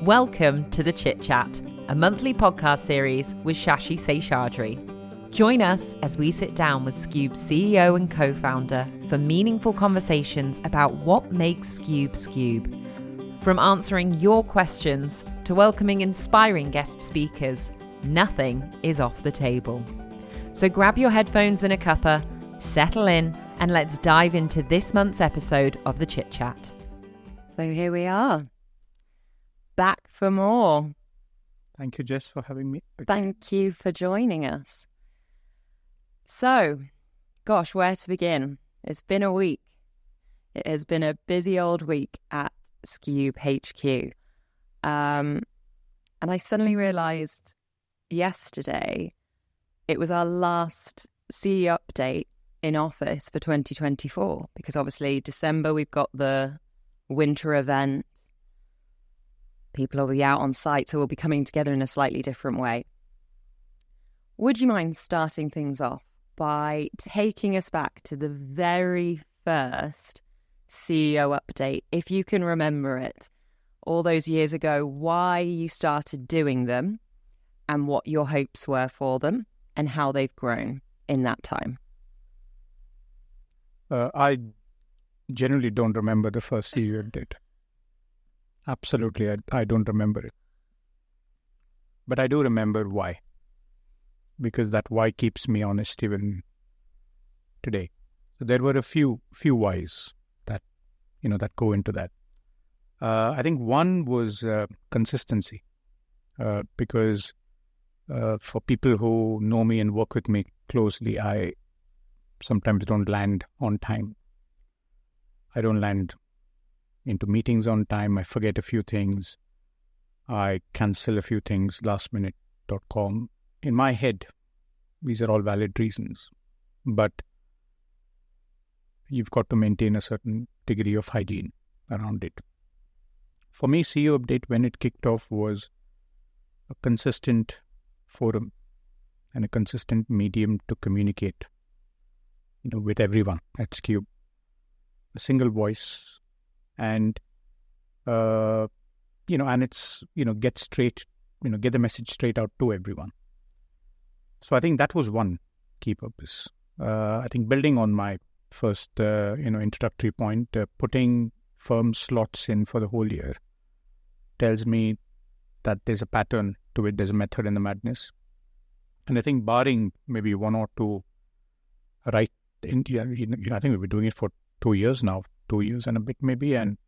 Welcome to the Chit Chat, a monthly podcast series with Shashi Seshadri. Join us as we sit down with Scube's CEO and co-founder for meaningful conversations about what makes Scube Scube. From answering your questions to welcoming inspiring guest speakers, nothing is off the table. So grab your headphones and a cuppa, settle in, and let's dive into this month's episode of the Chit Chat. So here we are, back for more. Thank you, Jess, for having me. Thank you for joining us. So, gosh, where to begin? It's been a week. It has been a busy old week at Scube HQ. And I suddenly realised yesterday it was our last CEO update in office for 2024, because obviously December we've got the winter event. People will be out on site, so we'll be coming together in a slightly different way. Would you mind starting things off by taking us back to the very first CEO update, if you can remember it, all those years ago, why you started doing them and what your hopes were for them and how they've grown in that time? I generally don't remember the first CEO update. Absolutely, I don't remember it. But I do remember why. Because that why keeps me honest even today. So there were a few whys that go into that. I think one was consistency, because for people who know me and work with me closely, I sometimes don't land on time. I don't land into meetings on time. I forget a few things. I cancel a few things lastminute.com. In my head, these are all valid reasons, but you've got to maintain a certain degree of hygiene around it. For me, CEO Update, when it kicked off, was a consistent forum and a consistent medium to communicate, with everyone at Scube. A single voice, and and it's get the message straight out to everyone. So I think that was one key purpose. I think building on my first, introductory point, putting firm slots in for the whole year tells me that there's a pattern to it, there's a method in the madness. And I think barring maybe one or two, I think we've been doing it for 2 years now, 2 years and a bit maybe, and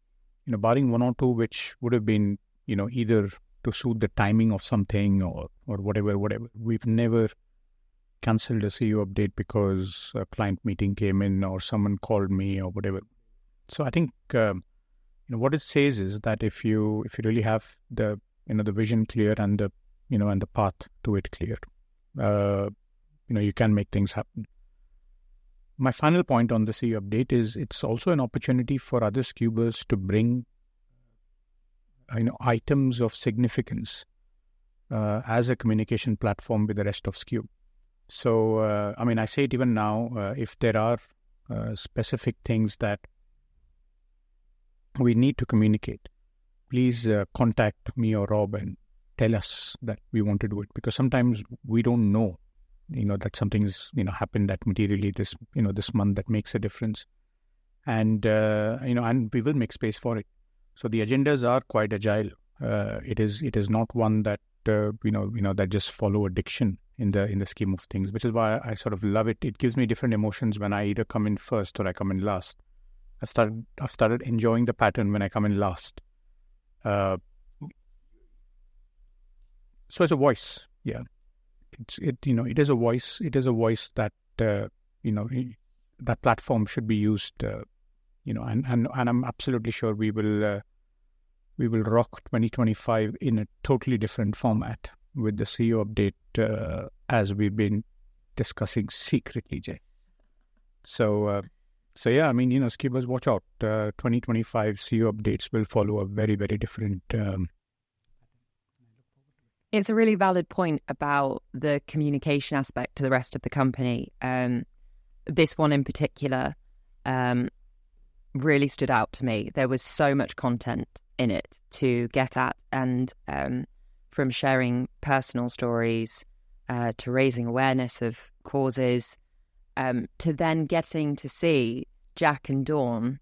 barring one or two which would have been, either to suit the timing of something or whatever, we've never cancelled a CEO update because a client meeting came in or someone called me or whatever. So I think what it says is that if you really have the the vision clear and the and the path to it clear, you can make things happen. My final point on the CEO update is it's also an opportunity for other Scubers to bring items of significance as a communication platform with the rest of Scube. So, I say it even now, if there are specific things that we need to communicate, please contact me or Rob and tell us that we want to do it, because sometimes we don't know that something's happened that materially this month that makes a difference, and and we will make space for it. So the agendas are quite agile. It is not one that that just follow a diction in the scheme of things, which is why I sort of love it. It gives me different emotions when I either come in first or I come in last. I've started enjoying the pattern when I come in last. So it's a voice, yeah. It is a voice. It is a voice that that platform should be used. And I'm absolutely sure we will rock 2025 in a totally different format with the CEO update, as we've been discussing secretly, Jay. So yeah, Scubers, watch out. 2025 CEO updates will follow a very, very different. It's a really valid point about the communication aspect to the rest of the company. This one in particular really stood out to me. There was so much content in it to get at, and from sharing personal stories to raising awareness of causes, to then getting to see Jack and Dawn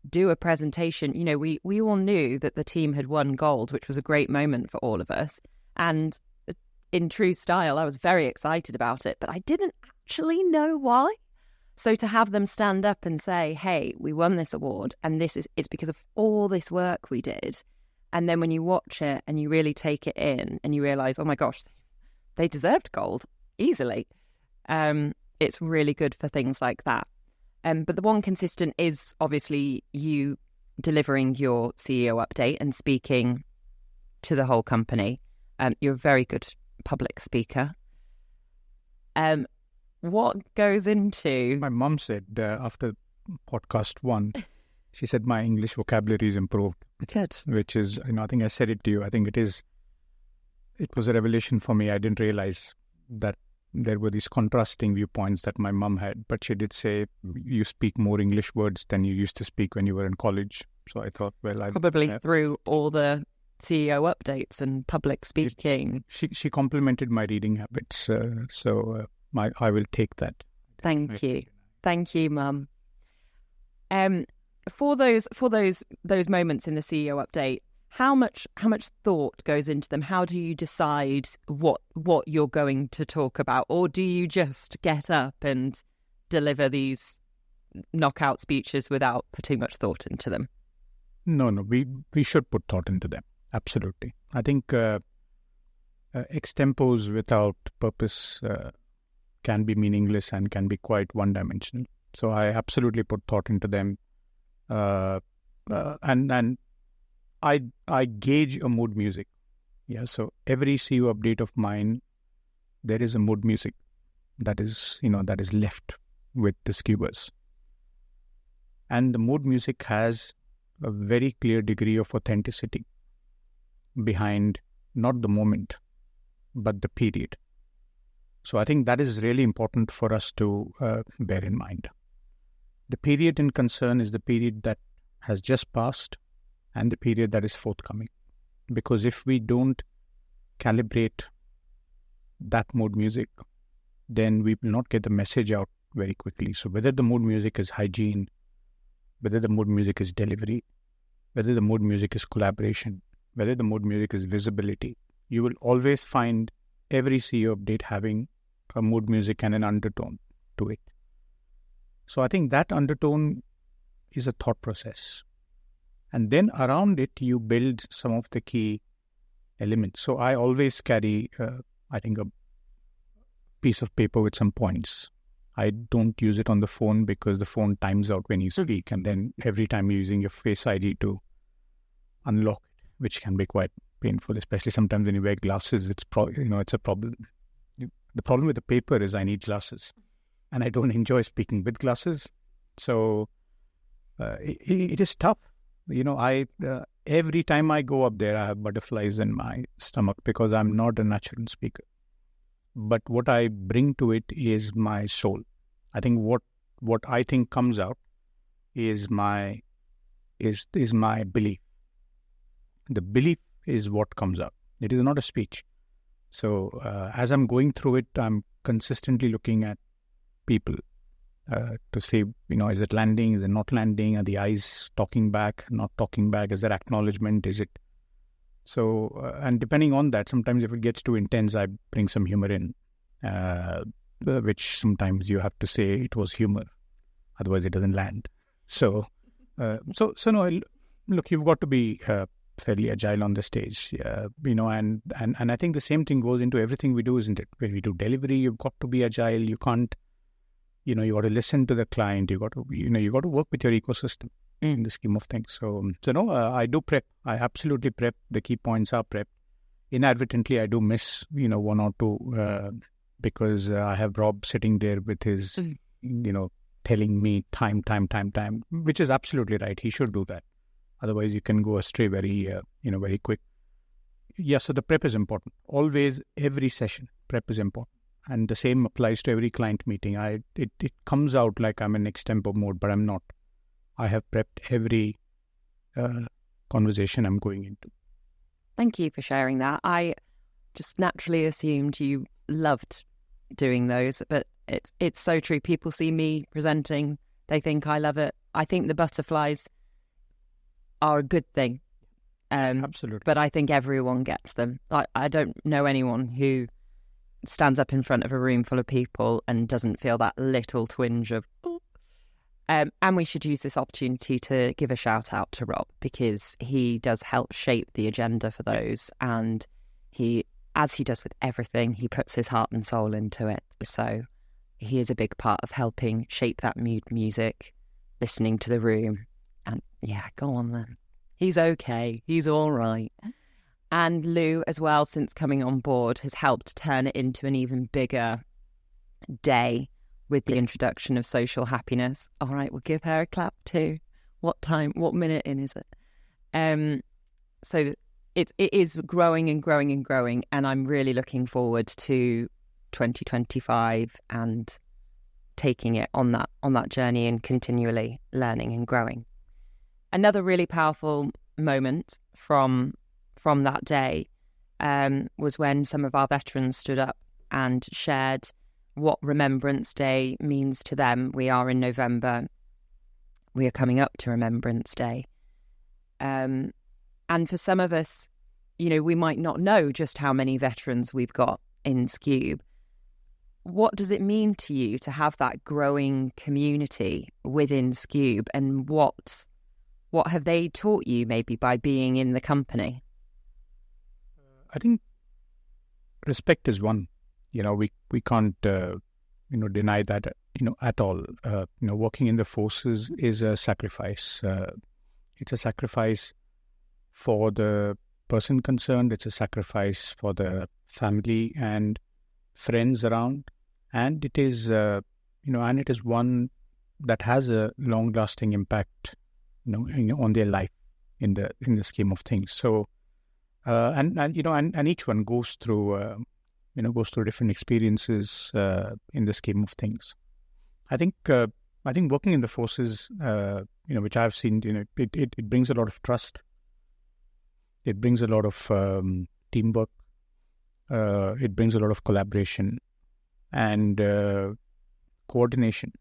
do a presentation. You know, we all knew that the team had won gold, which was a great moment for all of us. And in true style, I was very excited about it, but I didn't actually know why. So to have them stand up and say, hey, we won this award, and it's because of all this work we did. And then when you watch it and you really take it in and you realise, oh my gosh, they deserved gold easily. It's really good for things like that. But the one consistent is obviously you delivering your CEO update and speaking to the whole company. You're a very good public speaker. What goes into... My mum said after podcast 1, she said my English vocabulary is improved. Good. Which is, I think I said it to you. I think it was a revelation for me. I didn't realize that there were these contrasting viewpoints that my mum had. But she did say, you speak more English words than you used to speak when you were in college. So I thought, well, probably through all the CEO updates and public speaking. She complimented my reading habits. I will take that. Thank you, Mum. For those moments in the CEO update, how much thought goes into them? How do you decide what you're going to talk about, or do you just get up and deliver these knockout speeches without putting much thought into them? No, we should put thought into them. Absolutely. I think extempos without purpose can be meaningless and can be quite one-dimensional. So I absolutely put thought into them. And I gauge a mood music. Yeah. So every CEO update of mine, there is a mood music that is left with the skewers. And the mood music has a very clear degree of authenticity behind not the moment, but the period. So I think that is really important for us to bear in mind. The period in concern is the period that has just passed and the period that is forthcoming. Because if we don't calibrate that mood music, then we will not get the message out very quickly. So whether the mood music is hygiene, whether the mood music is delivery, whether the mood music is collaboration, whether the mood music is visibility, you will always find every CEO update having a mood music and an undertone to it. So I think that undertone is a thought process. And then around it, you build some of the key elements. So I always carry, I think, a piece of paper with some points. I don't use it on the phone because the phone times out when you speak. And then every time you're using your Face ID to unlock it, which can be quite painful, especially sometimes when you wear glasses. It's a problem. The problem with the paper is I need glasses, and I don't enjoy speaking with glasses. So it is tough. Every time I go up there, I have butterflies in my stomach because I'm not a natural speaker. But what I bring to it is my soul. I think what I think comes out is my belief. The belief is what comes out. It is not a speech. So as I'm going through it, I'm consistently looking at people to say, is it landing? Is it not landing? Are the eyes talking back, not talking back? Is there acknowledgement? Is it? So, and depending on that, sometimes if it gets too intense, I bring some humor in, which sometimes you have to say it was humor. Otherwise, it doesn't land. So no, look, you've got to be fairly agile on the stage, and I think the same thing goes into everything we do, isn't it? When we do delivery, you've got to be agile. You can't, you got to listen to the client. You got to work with your ecosystem in the scheme of things. So no, I do prep. I absolutely prep. The key points are prepped. Inadvertently, I do miss, one or two because I have Rob sitting there with his, telling me time, which is absolutely right. He should do that. Otherwise, you can go astray very quick. Yeah, so the prep is important. Always, every session, prep is important. And the same applies to every client meeting. It comes out like I'm in extempo mode, but I'm not. I have prepped every conversation I'm going into. Thank you for sharing that. I just naturally assumed you loved doing those, but it's so true. People see me presenting, they think I love it. I think the butterflies are a good thing. Absolutely. But I think everyone gets them. I don't know anyone who stands up in front of a room full of people and doesn't feel that little twinge of, ooh. And we should use this opportunity to give a shout out to Rob, because he does help shape the agenda for those. And he, as he does with everything, he puts his heart and soul into it. So he is a big part of helping shape that mood music, listening to the room. And yeah, go on then. He's okay. He's all right. And Lou, as well, since coming on board, has helped turn it into an even bigger day with the introduction of social happiness. All right, we'll give her a clap too. What minute in is it? So it is growing and growing and growing, and I'm really looking forward to 2025 and taking it on that journey and continually learning and growing. Another really powerful moment from that day was when some of our veterans stood up and shared what Remembrance Day means to them. We are in November. We are coming up to Remembrance Day. And for some of us, we might not know just how many veterans we've got in Skube. What does it mean to you to have that growing community within Skube, and what have they taught you maybe by being in the company? I think respect is one. We can't deny that at all. Working in the forces is a sacrifice. It's a sacrifice for the person concerned. It's a sacrifice for the family and friends around, and it is and it is one that has a long-lasting impact on their life in the scheme of things. So and each one goes through different experiences in the scheme of things. I think working in the forces, which I've seen, it brings a lot of trust. It brings a lot of teamwork. It brings a lot of collaboration, and coordination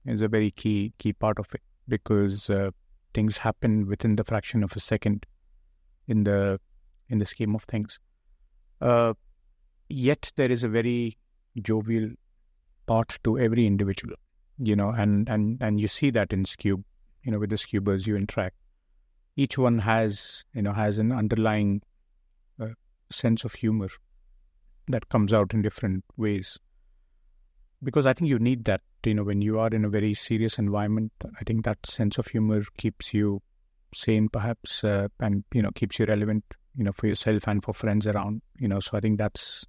is a very key part of it, because things happen within the fraction of a second in the scheme of things. Yet there is a very jovial part to every individual, and you see that in Skube, with the Skubers you interact. Each one has an underlying sense of humor that comes out in different ways, because I think you need that. When you are in a very serious environment, I think that sense of humor keeps you sane, perhaps, and keeps you relevant, for yourself and for friends around. So I think that's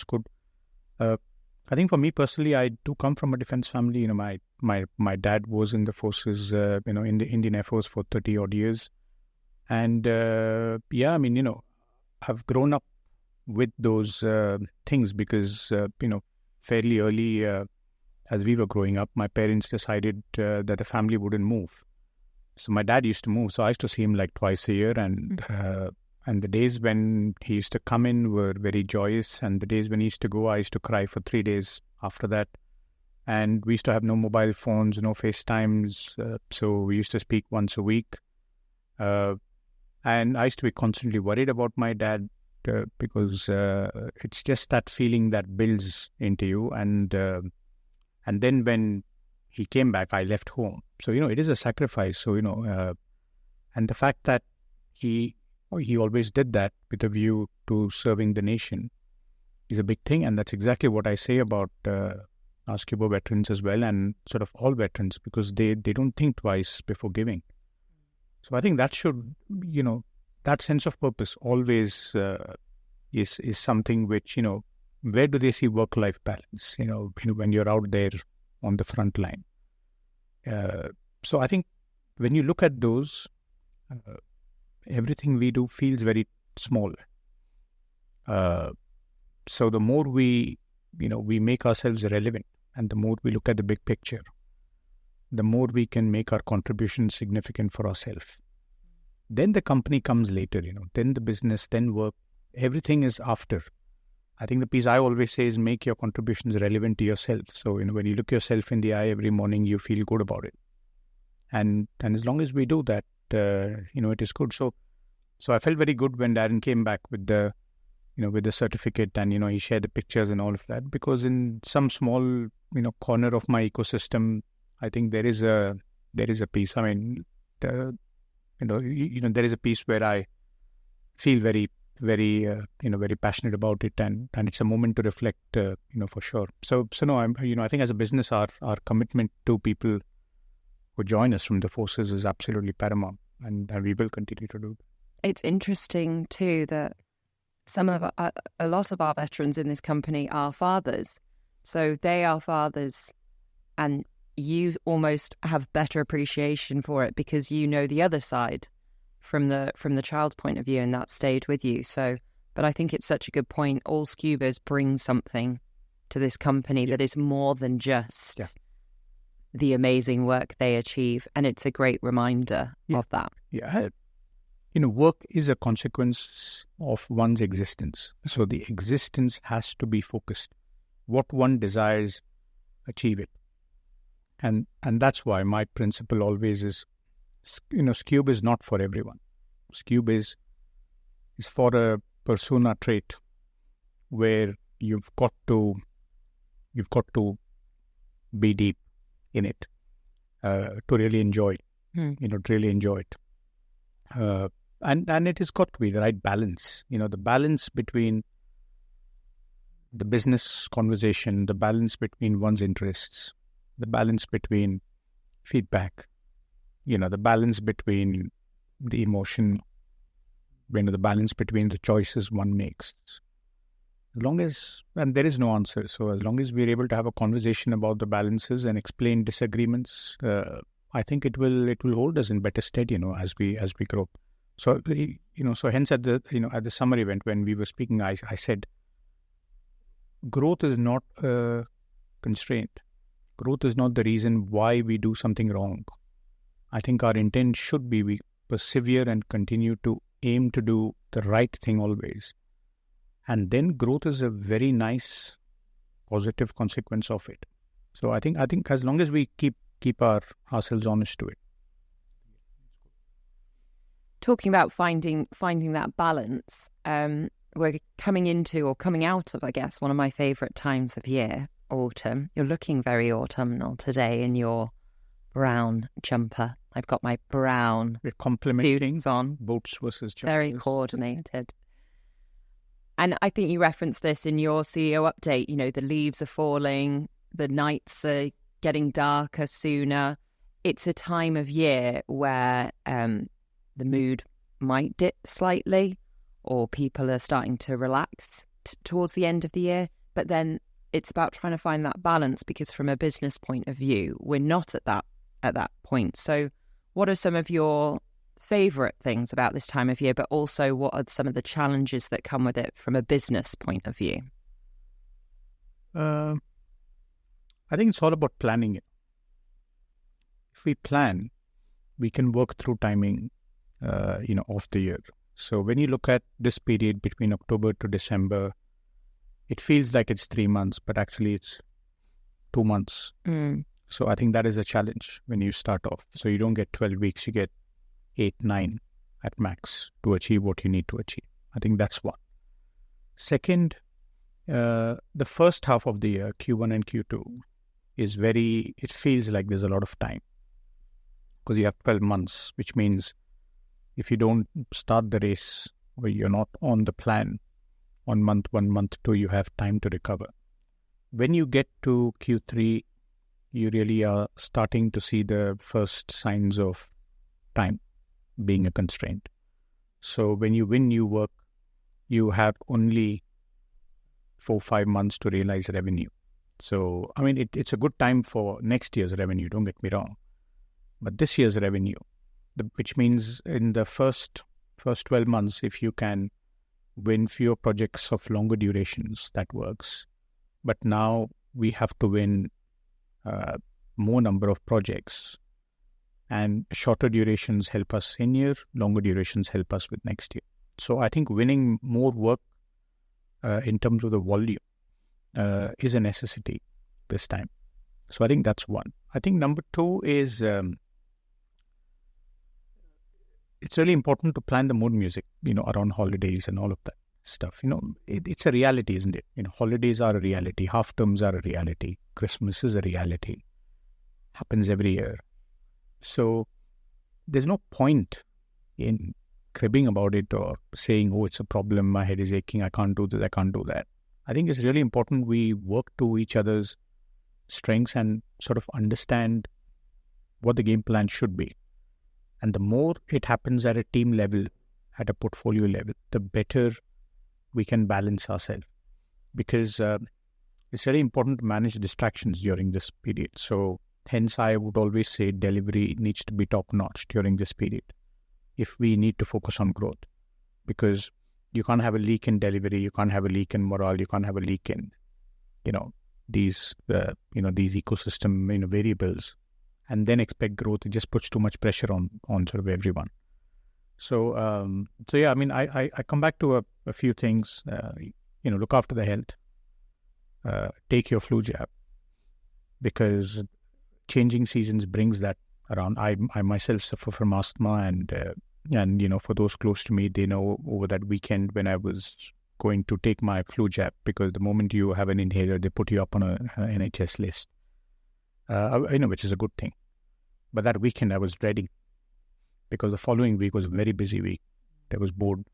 good. I think for me personally, I do come from a defense family. My dad was in the forces, in the Indian Air Force for 30 odd years, and I've grown up with those things, because fairly early, as we were growing up, my parents decided that the family wouldn't move. So my dad used to move, so I used to see him like twice a year, and the days when he used to come in were very joyous, and the days when he used to go, I used to cry for 3 days after that. And we used to have no mobile phones, no FaceTimes, so we used to speak once a week. And I used to be constantly worried about my dad, because it's just that feeling that builds into you. And then when he came back, I left home. So, it is a sacrifice. So, and the fact that he always did that with a view to serving the nation is a big thing. And that's exactly what I say about our Scuba veterans as well, and sort of all veterans, because they don't think twice before giving. So I think that should, that sense of purpose always is something which, where do they see work-life balance, when you're out there on the front line. So I think when you look at those, everything we do feels very small. So the more we make ourselves relevant, and the more we look at the big picture, the more we can make our contribution significant for ourselves. Then the company comes later, then the business, then work. Everything is after. I think the piece I always say is make your contributions relevant to yourself. So, when you look yourself in the eye every morning, you feel good about it. And as long as we do that, it is good. So I felt very good when Darren came back with the certificate, and, he shared the pictures and all of that, because in some small, corner of my ecosystem, I think there is a piece. I mean, there is a piece where I feel very, very, very passionate about it, and it's a moment to reflect, for sure. So no, I think as a business, our commitment to people who join us from the forces is absolutely paramount, and we will continue to do. It's interesting too that a lot of our veterans in this company are fathers, so they are fathers, and you almost have better appreciation for it because you know the other side from the child's point of view, and that stayed with you. So, but I think it's such a good point. All Scubas bring something to this company that is more than just the amazing work they achieve, and it's a great reminder of that. Yeah. Work is a consequence of one's existence. So the existence has to be focused. What one desires, achieve it. And that's why my principle always is, Scube is not for everyone. Scube is for a persona trait where you've got to be deep in it to really enjoy it. And it has got to be the right balance, the balance between the business conversation, the balance between one's interests, the balance between feedback, the balance between the emotion, the balance between the choices one makes. As long as, and there is no answer, so as long as we're able to have a conversation about the balances and explain disagreements, I think it will hold us in better stead, as we grow. So, so hence at the summer event when we were speaking, I said, growth is not a constraint. Growth is not the reason why we do something wrong. I think our intent should be we persevere and continue to aim to do the right thing always. And then growth is a very nice, positive consequence of it. So I think as long as we keep ourselves honest to it. Talking about finding that balance, we're coming out of, I guess, one of my favourite times of year, autumn. You're looking very autumnal today in your brown jumper. I've got my brown boots on. Boots versus jumpers. Very coordinated. And I think you referenced this in your CEO update. The leaves are falling, the nights are getting darker sooner. It's a time of year where the mood might dip slightly, or people are starting to relax towards the end of the year. But then it's about trying to find that balance, because from a business point of view, we're not at that point. So what are some of your favourite things about this time of year, but also what are some of the challenges that come with it from a business point of view? I think it's all about planning it. If we plan, we can work through timing, of the year. So when you look at this period between October to December, it feels like it's 3 months, but actually it's 2 months. So I think that is a challenge when you start off. So you don't get 12 weeks, you get 8, 9 at max to achieve what you need to achieve. I think that's one. Second, the first half of the year, Q1 and Q2, it feels like there's a lot of time, because you have 12 months, which means if you don't start the race or you're not on the plan on month 1, month 2, you have time to recover. When you get to Q3, you really are starting to see the first signs of time being a constraint. So when you win new work, you have only 4-5 months to realize revenue. So, I mean, it's a good time for next year's revenue, don't get me wrong. But this year's revenue, which means in the first 12 months, if you can win fewer projects of longer durations, that works. But now we have to win more number of projects. And shorter durations help us in year, longer durations help us with next year. So I think winning more work in terms of the volume is a necessity this time. So I think that's one. I think number two is it's really important to plan the mood music, around holidays and all of that stuff. It's a reality, isn't it? Holidays are a reality. Half terms are a reality. Christmas is a reality. Happens every year. So there's no point in cribbing about it or saying, oh, it's a problem, my head is aching, I can't do this, I can't do that. I think it's really important we work to each other's strengths and sort of understand what the game plan should be. And the more it happens at a team level, at a portfolio level, the better we can balance ourselves. Because it's very important to manage distractions during this period. So hence I would always say delivery needs to be top-notch during this period if we need to focus on growth. Because you can't have a leak in delivery, you can't have a leak in morale, you can't have a leak in, these ecosystem, variables, and then expect growth. It just puts too much pressure on sort of everyone. So yeah, I mean, I come back to a few things. Look after the health. Take your flu jab, because changing seasons brings that around. I myself suffer from asthma, and for those close to me, they know over that weekend when I was going to take my flu jab, because the moment you have an inhaler, they put you up on an NHS list. Which is a good thing. But that weekend I was dreading, because the following week was a very busy week. I was bored.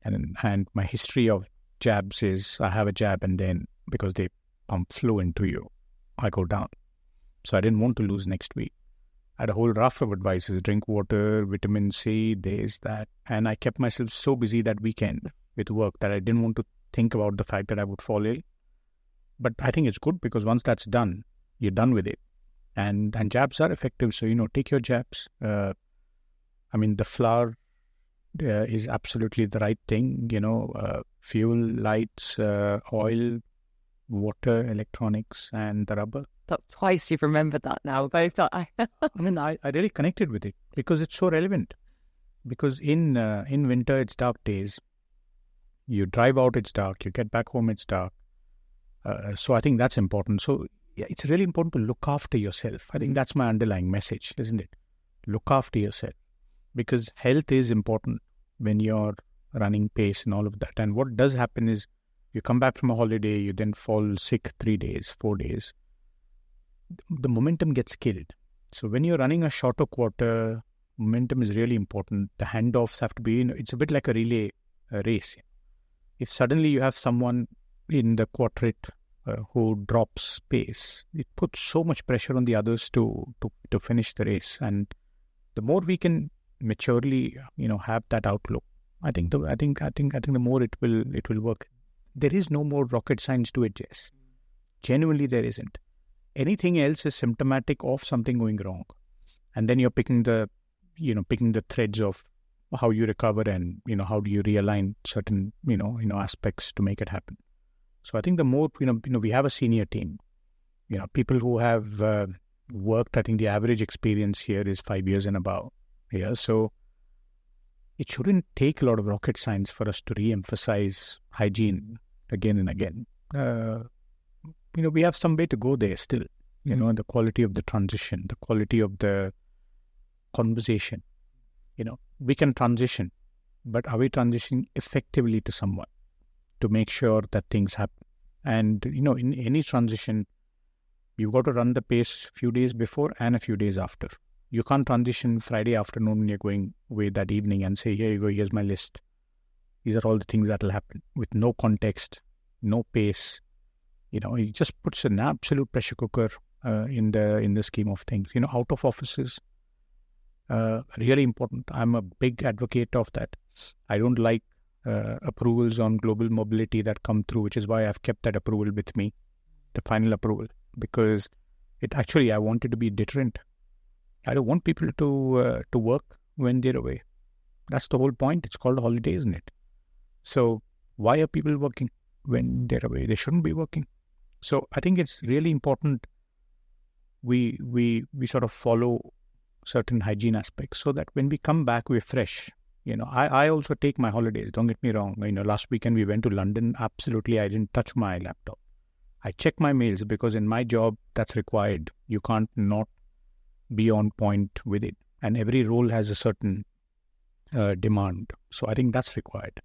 And my history of jabs is I have a jab, and then because they pump flu into you, I go down. So I didn't want to lose next week. I had a whole raft of advices: drink water, vitamin C, this, that. And I kept myself so busy that weekend with work that I didn't want to think about the fact that I would fall ill. But I think it's good, because once that's done, you're done with it. And jabs are effective. So, take your jabs. The flour is absolutely the right thing. Fuel, lights, oil, water, electronics, and the rubber. That's twice you've remembered that now. Both I really connected with it because it's so relevant. Because in winter, it's dark days. You drive out, it's dark. You get back home, it's dark. So I think that's important. So yeah, it's really important to look after yourself. I think that's my underlying message, isn't it? Look after yourself, because health is important when you're running pace and all of that. And what does happen is you come back from a holiday, you then fall sick 3 days, 4 days. The momentum gets killed. So when you're running a shorter quarter, momentum is really important. The handoffs have to be, it's a bit like a relay race. If suddenly you have someone in the quartet who drops pace, it puts so much pressure on the others to finish the race. And the more we can maturely, have that outlook, I think the more it will work. There is no more rocket science to it, Jess. Genuinely, there isn't. Anything else is symptomatic of something going wrong, and then you're picking the threads of how you recover and how do you realign certain aspects to make it happen. So I think the more we have a senior team, people who have worked. I think the average experience here is 5 years and above. Yeah, so it shouldn't take a lot of rocket science for us to re-emphasize hygiene again and again. We have some way to go there still. The quality of the transition, the quality of the conversation. We can transition, but are we transitioning effectively to someone to make sure that things happen? And, in any transition, you've got to run the pace a few days before and a few days after. You can't transition Friday afternoon when you're going away that evening and say, here you go, here's my list. These are all the things that will happen with no context, no pace. It just puts an absolute pressure cooker in the scheme of things. Out of offices, really important. I'm a big advocate of that. I don't like approvals on global mobility that come through, which is why I've kept that approval with me, the final approval, because I want it to be deterrent. I don't want people to work when they're away. That's the whole point. It's called a holiday, isn't it? So why are people working when they're away? They shouldn't be working. So I think it's really important we sort of follow certain hygiene aspects so that when we come back, we're fresh. I also take my holidays. Don't get me wrong. Last weekend we went to London. Absolutely, I didn't touch my laptop. I check my mails because in my job, that's required. You can't not be on point with it. And every role has a certain demand. So I think that's required.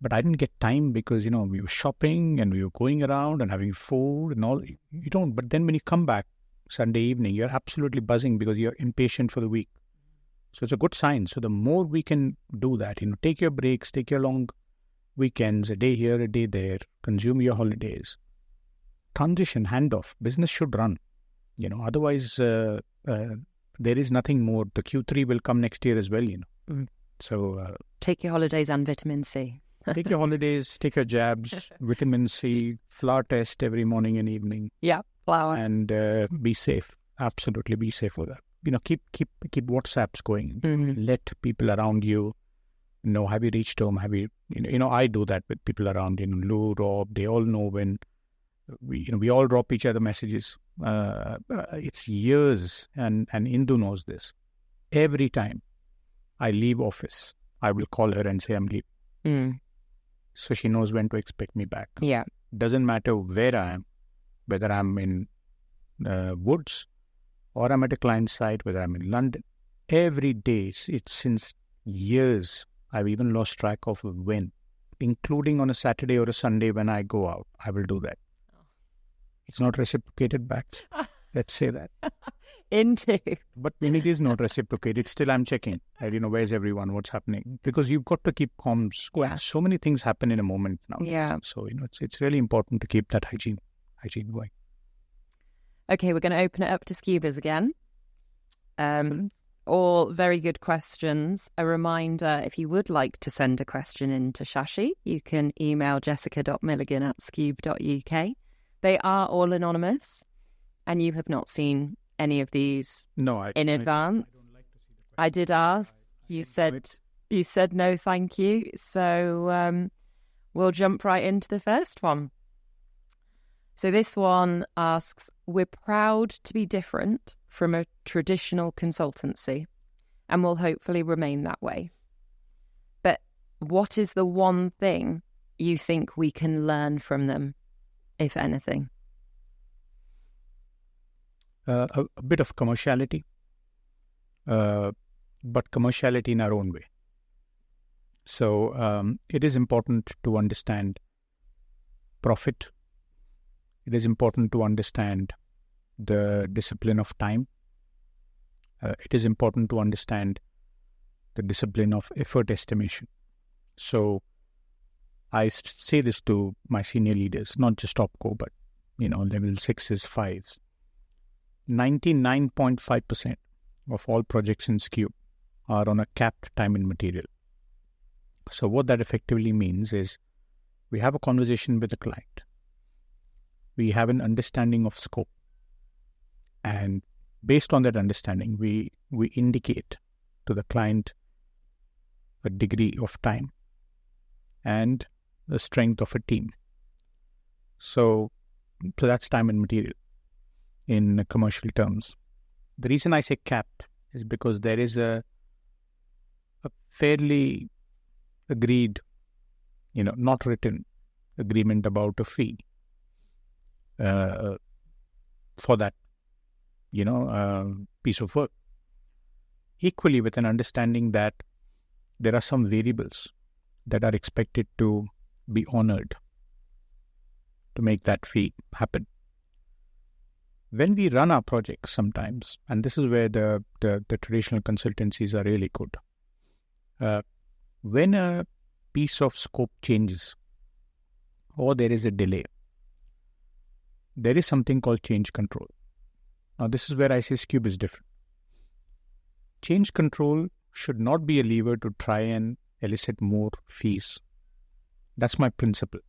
But I didn't get time because, we were shopping and we were going around and having food and all. You don't. But then when you come back Sunday evening, you're absolutely buzzing because you're impatient for the week. So it's a good sign. So the more we can do that, take your breaks, take your long weekends, a day here, a day there, consume your holidays, transition, handoff, business should run. Otherwise there is nothing more. The Q3 will come next year as well, So take your holidays and vitamin C. Take your holidays, take your jabs, vitamin C, flour test every morning and evening. Yeah, flour. And be safe. Absolutely be safe with that. Keep WhatsApps going. Mm-hmm. Let people around you know, have you reached home? Have you, I do that with people around, Lou, Rob, they all know when we all drop each other messages. It's years, and Indu knows this. Every time I leave office, I will call her and say I'm leaving. Mm. So she knows when to expect me back. Yeah. Doesn't matter where I am, whether I'm in woods or I'm at a client site, whether I'm in London. Every day, it's since years, I've even lost track of when, including on a Saturday or a Sunday when I go out, I will do that. It's not reciprocated back. Let's say that. Into. But when it is not reciprocated, still I'm checking. Where's everyone? What's happening? Because you've got to keep comms. Yeah. So many things happen in a moment now. Yeah. So, it's really important to keep that hygiene going. Okay, we're going to open it up to Scubas again. All very good questions. A reminder, if you would like to send a question in to Shashi, you can email jessica.milligan@scube.uk. They are all anonymous, and you have not seen any of these in advance. I don't like to see the question. I did ask. You said no, thank you. So we'll jump right into the first one. So this one asks, we're proud to be different from a traditional consultancy and will hopefully remain that way. But what is the one thing you think we can learn from them, if anything? A bit of commerciality, but commerciality in our own way. So it is important to understand profit. It is important to understand the discipline of time. It is important to understand the discipline of effort estimation. So I say this to my senior leaders, not just OpCo, but level 6s, 5s. 99.5% of all projects in Scube are on a capped time and material. So what that effectively means is we have a conversation with the client. We have an understanding of scope. And based on that understanding, we indicate to the client a degree of time and the strength of a team. So that's time and material in commercial terms. The reason I say capped is because there is a fairly agreed, not written agreement about a fee for that, piece of work. Equally with an understanding that there are some variables that are expected to be honored to make that fee happen. When we run our projects sometimes, and this is where the traditional consultancies are really good, when a piece of scope changes or there is a delay, there is something called change control. Now, this is where I say Scube is different. Change control should not be a lever to try and elicit more fees. That's my principle.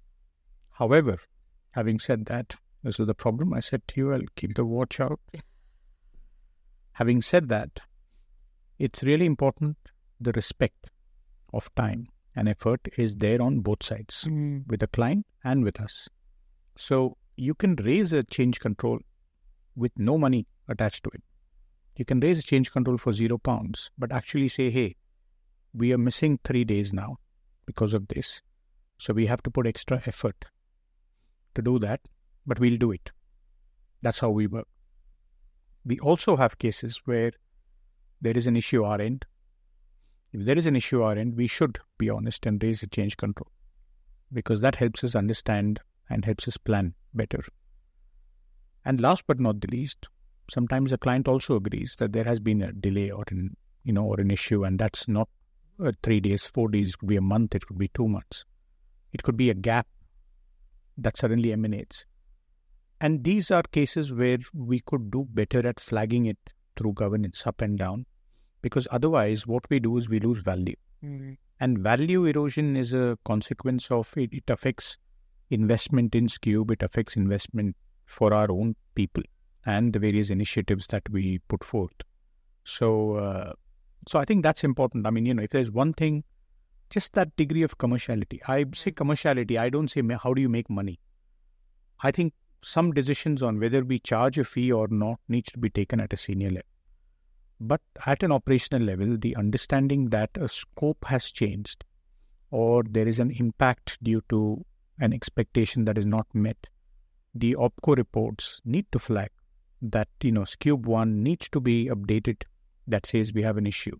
However, having said that, this is the problem. I said to you, I'll keep the watch out. Having said that, it's really important the respect of time and effort is there on both sides, with the client and with us. So you can raise a change control with no money attached to it. You can raise a change control for £0, but actually say, hey, we are missing 3 days now because of this. So we have to put extra effort to do that, but we'll do it. That's how we work. We also have cases where there is an issue our end. If there is an issue our end, we should be honest and raise a change control, because that helps us understand and helps us plan better. And last but not the least, sometimes a client also agrees that there has been a delay or an issue, and that's not 3 days, 4 days. It could be a month. It could be 2 months. It could be a gap that suddenly emanates. And these are cases where we could do better at flagging it through governance up and down, because otherwise what we do is we lose value. Mm-hmm. And value erosion is a consequence of it. It affects investment in Skube. It affects investment for our own people and the various initiatives that we put forth. So I think that's important. I mean, if there's one thing, just that degree of commerciality. I say commerciality, I don't say how do you make money. I think some decisions on whether we charge a fee or not needs to be taken at a senior level. But at an operational level, the understanding that a scope has changed or there is an impact due to an expectation that is not met, the OPCO reports need to flag that, Skube 1 needs to be updated that says we have an issue.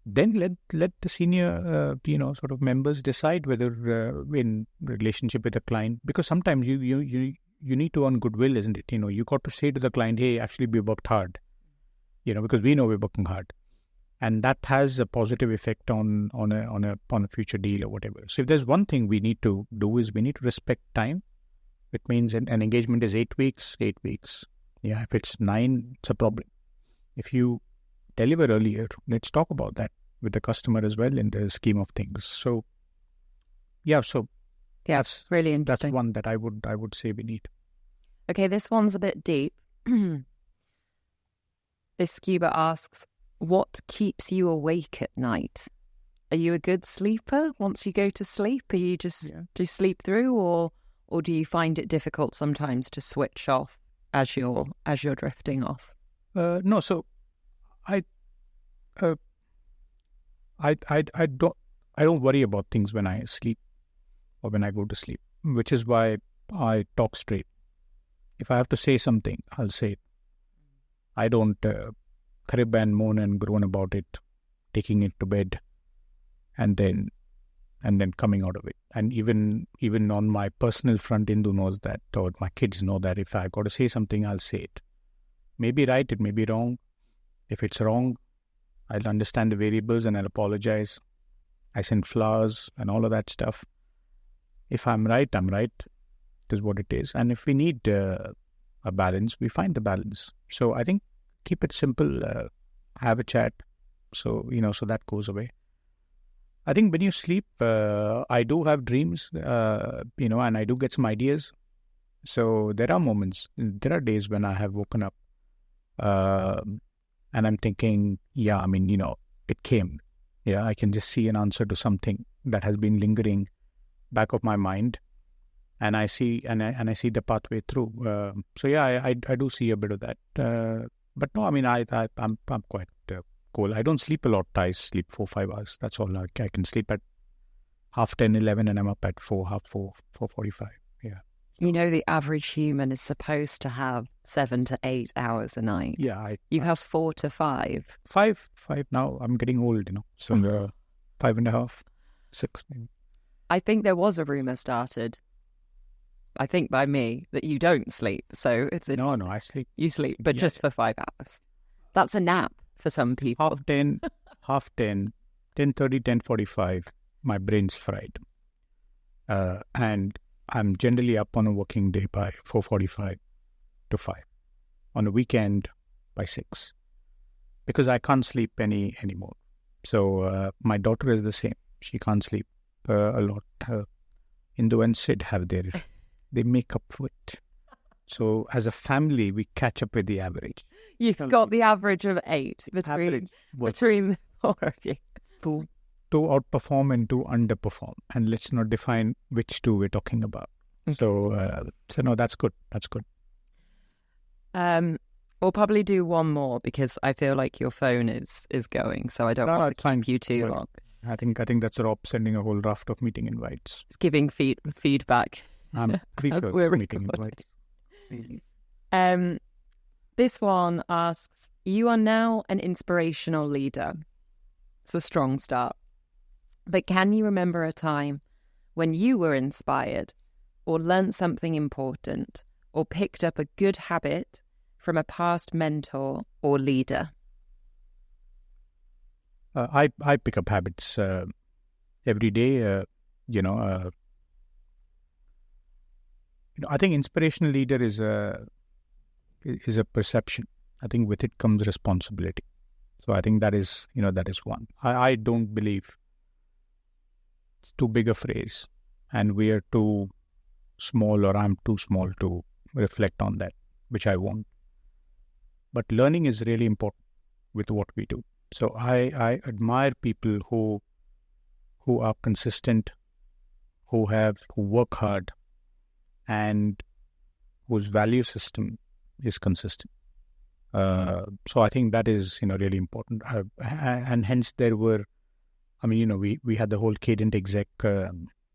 Then let the senior, sort of members decide whether in relationship with the client, because sometimes you need to earn goodwill, isn't it? You got to say to the client, hey, actually we worked hard, because we know we're working hard. And that has a positive effect on a future deal or whatever. So if there's one thing we need to do is we need to respect time. It means an engagement is 8 weeks, 8 weeks. Yeah, if it's 9, it's a problem. If you deliver earlier, let's talk about that with the customer as well in the scheme of things. So, that's really interesting. That's one that I would say we need. Okay, this one's a bit deep. This scuba asks, what keeps you awake at night? Are you a good sleeper once you go to sleep? Are you just do you sleep through, or do you find it difficult sometimes to switch off as you're drifting off? No, so I don't worry about things when I sleep or when I go to sleep, which is why I talk straight. If I have to say something, I'll say it. I don't crib and moan and groan about it, taking it to bed, and then coming out of it. And even on my personal front, Indu knows that, or my kids know that if I've got to say something, I'll say it. Maybe right, it may be wrong. If it's wrong, I'll understand the variables and I'll apologize. I send flowers and all of that stuff. If I'm right, I'm right. It is what it is. And if we need a balance, we find the balance. So I think keep it simple, have a chat. So, so that goes away. I think when you sleep, I do have dreams, and I do get some ideas. So there are moments, there are days when I have woken up and I'm thinking, it came. Yeah, I can just see an answer to something that has been lingering back of my mind. And I see I see the pathway through. I do see a bit of that. But no, I mean, I'm quite cool. I don't sleep a lot. I sleep 4-5 hours. That's all. I can sleep at 10:30, 11, and I'm up at 4, 4:45. Yeah. The average human is supposed to have 7 to 8 hours a night. Yeah. You have 4 to 5. 5 now. I'm getting old, So 5.5, 6 maybe. I think there was a rumour started, I think by me, that you don't sleep. So it's No, I sleep. You sleep, but just for 5 hours. That's a nap for some people. 10:30, 10:45, my brain's fried. And I'm generally up on a working day by 4:45 to 5. On a weekend by 6. Because I can't sleep anymore. So my daughter is the same. She can't sleep a lot. Indu and Sid have they make up for it. So as a family, we catch up with the average. You've got the average of 8 between the 4 of you. To outperform and to underperform. And let's not define which two we're talking about. So no, that's good. That's good. We'll probably do one more because I feel like your phone is going, so I don't want to keep you too long. I think that's Rob sending a whole raft of meeting invites. It's giving feedback. I'm pretty sure we're meeting invites. This one asks, you are now an inspirational leader. It's a strong start. But can you remember a time when you were inspired or learnt something important or picked up a good habit from a past mentor or leader? I pick up habits every day. I think inspirational leader is a perception. I think with it comes responsibility. So I think that is one. I don't believe it's too big a phrase, and we are too small, or I'm too small to reflect on that, which I won't. But learning is really important with what we do. So I admire people who are consistent, who work hard, and whose value system is consistent. So I think that is really important. And hence there were, we had the whole Cadent exec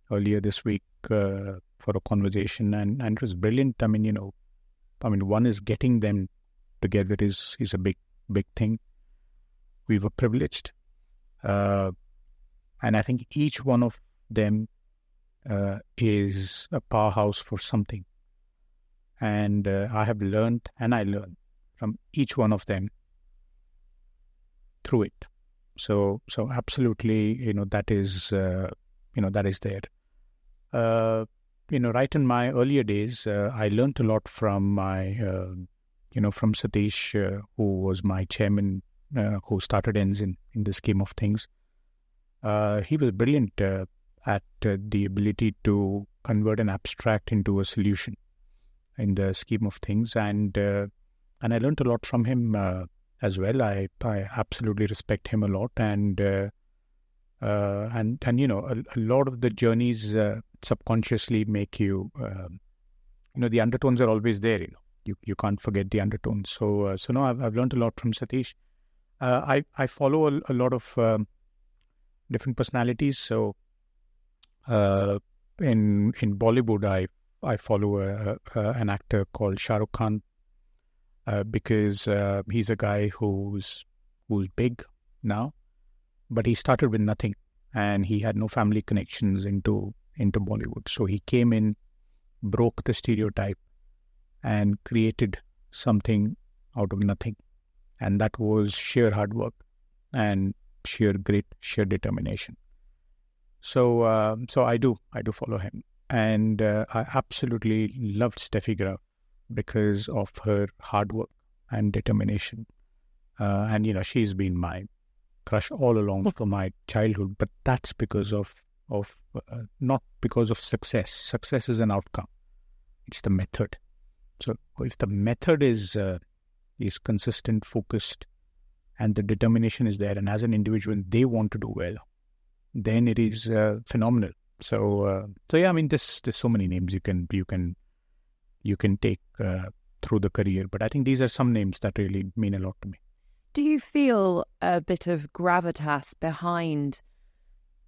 earlier this week for a conversation, and it was brilliant. One is getting them together is a big thing. We were privileged, and I think each one of them is a powerhouse for something. And I have learned, and I learn from each one of them through it. So absolutely, that is there. Right in my earlier days, I learned a lot from from Satish, who was my chairman, who started ends in the scheme of things. He was brilliant at the ability to convert an abstract into a solution in the scheme of things, and I learned a lot from him as well. I absolutely respect him a lot, and a lot of the journeys subconsciously make you, the undertones are always there. You can't forget the undertones. So no, I've learned a lot from Satish. I follow a lot of different personalities. So in Bollywood, I follow an actor called Shah Rukh Khan because he's a guy who's big now, but he started with nothing, and he had no family connections into Bollywood. So he came in, broke the stereotype, and created something out of nothing, and that was sheer hard work and sheer determination. So I do follow him, and I absolutely loved Steffi Graf because of her hard work and determination. And she's been my crush all along from my childhood, but that's because of not because of success. Success is an outcome. It's the method. So if the method is consistent, focused, and the determination is there, and as an individual they want to do well, then it is phenomenal. So yeah, there's so many names you can take through the career, but I think these are some names that really mean a lot to me. Do you feel a bit of gravitas behind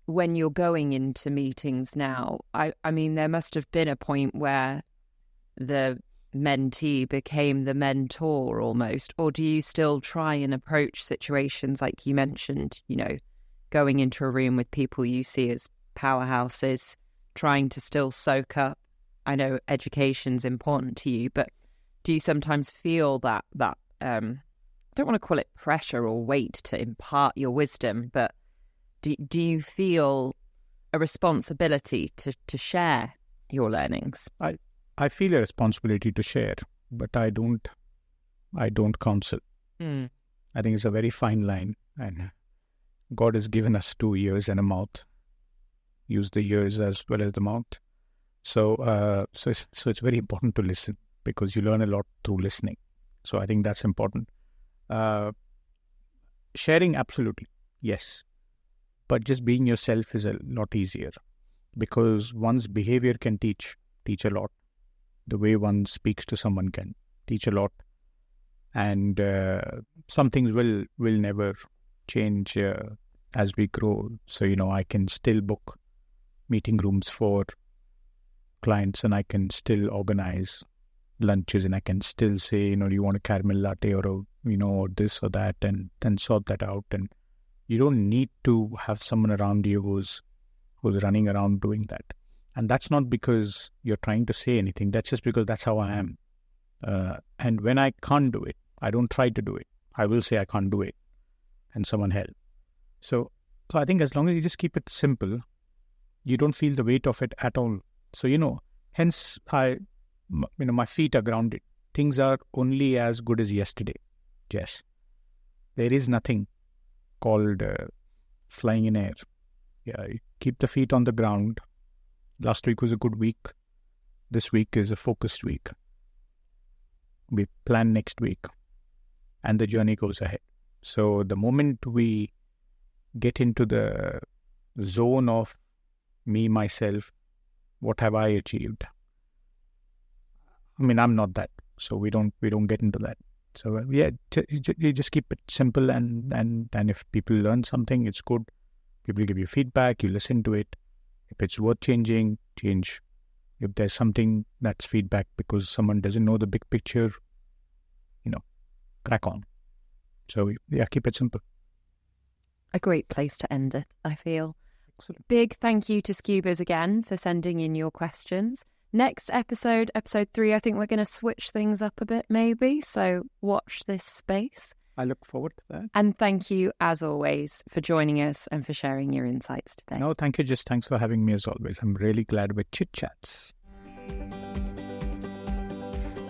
when you're going into meetings now? I mean, there must have been a point where the mentee became the mentor almost, or do you still try and approach situations like you mentioned, going into a room with people you see as powerhouses, trying to still soak up? I know education's important to you, but do you sometimes feel that I don't want to call it pressure or weight to impart your wisdom, but do you feel a responsibility to share your learnings? I feel a responsibility to share, but I don't counsel. I think it's a very fine line, and God has given us 2 ears and a mouth. Use the ears as well as the mouth. So it's very important to listen, because you learn a lot through listening. So I think that's important. Sharing, absolutely, yes. But just being yourself is a lot easier, because one's behavior can teach a lot. The way one speaks to someone can teach a lot. And some things will never change as we grow. So, I can still book meeting rooms for clients, and I can still organize lunches, and I can still say, do you want a caramel latte or or this or that, and then sort that out. And you don't need to have someone around you who's running around doing that. And that's not because you're trying to say anything. That's just because that's how I am. And when I can't do it, I don't try to do it. I will say I can't do it, and someone help. So I think as long as you just keep it simple, you don't feel the weight of it at all. So, hence my feet are grounded. Things are only as good as yesterday. Yes. There is nothing called flying in air. Yeah, you keep the feet on the ground. Last week was a good week. This week is a focused week. We plan next week, and the journey goes ahead. So the moment we get into the zone of me, myself, what have I achieved? I'm not that. So we don't get into that. So you just keep it simple, and if people learn something, it's good. People give you feedback, you listen to it. If it's worth changing, change. If there's something that's feedback because someone doesn't know the big picture, crack on. So keep it simple. A great place to end it, I feel. Excellent. Big thank you to Scubas again for sending in your questions. Next episode 3, I think we're going to switch things up a bit maybe, so watch this space. I look forward to that. And thank you, as always, for joining us and for sharing your insights today. No, thank you. Just thanks for having me as always. I'm really glad with Chit Chats.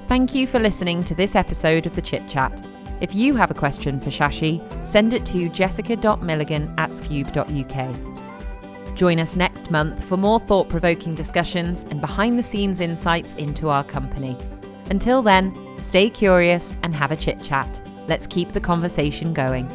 Thank you for listening to this episode of the Chit Chat. If you have a question for Shashi, send it to jessica.milligan@scube.uk. Join us next month for more thought-provoking discussions and behind-the-scenes insights into our company. Until then, stay curious and have a chit chat. Let's keep the conversation going.